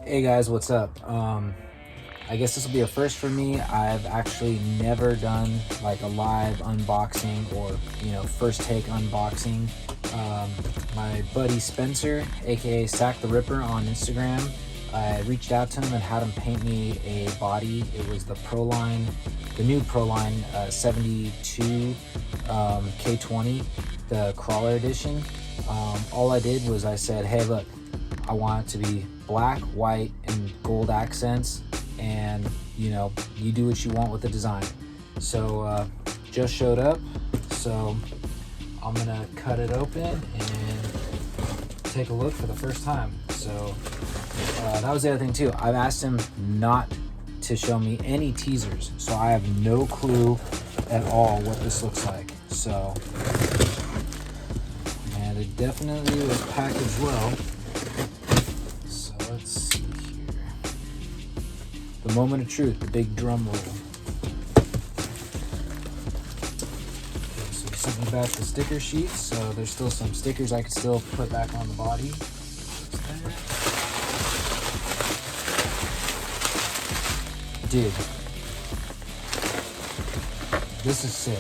Hey guys, what's up? I guess this will be a first for me. I've actually never done like a live unboxing or, first take unboxing. My buddy Spencer, aka Sac.The.Ripper on Instagram, I reached out to him and had him paint me a body. It was the new Proline 72 K20, the crawler edition. All I did was I said, hey, look, I want it to be black, white, and gold accents, and you do what you want with the design. So just showed up, so I'm gonna cut it open and take a look for the first time. So that was the other thing too. I've asked him not to show me any teasers, so I have no clue at all what this looks like. So, and it definitely was packaged well. So let's see here. The moment of truth, the big drum roll. Okay, so he sent me back the sticker sheets, so there's still some stickers I could still put back on the body. Dude, this is sick.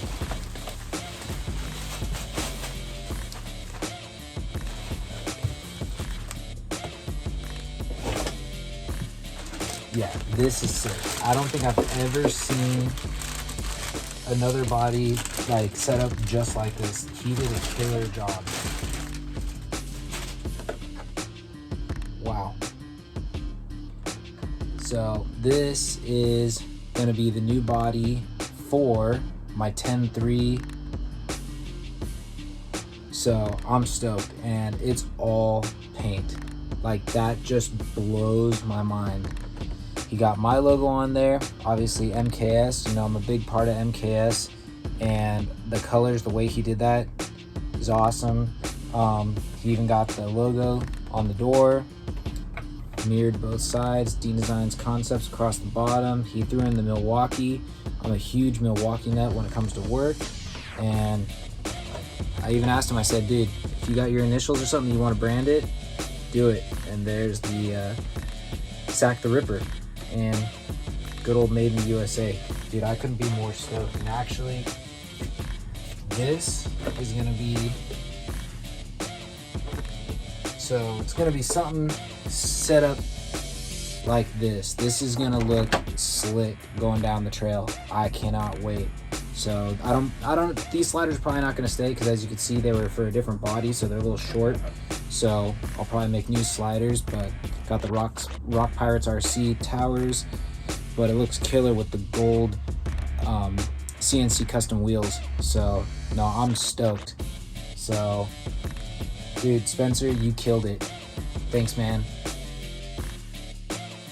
Yeah, this is sick. I don't think I've ever seen another body like set up just like this. He did a killer job. Wow. So this is gonna be the new body for my 10.3. So I'm stoked, and it's all paint. Like, that just blows my mind. He got my logo on there, obviously MKS. I'm a big part of MKS, and the colors, the way he did that is awesome. He even got the logo on the door, mirrored both sides, Dean Designs concepts across the bottom. He threw in the Milwaukee. I'm a huge Milwaukee nut when it comes to work, and I even asked him, I said, dude, if you got your initials or something, you want to brand it, do it. And there's the Sac.The.Ripper and good old made in the USA. Dude, I couldn't be more stoked. And actually, this is gonna be, so it's gonna be something set up like this. This is gonna look slick going down the trail. I cannot wait. So these sliders are probably not gonna stay, because as you can see, they were for a different body, so they're a little short. So I'll probably make new sliders, but got the Rock Pirates RC towers, but it looks killer with the gold CNC custom wheels. So no, I'm stoked. So dude, Spencer, you killed it. Thanks, man.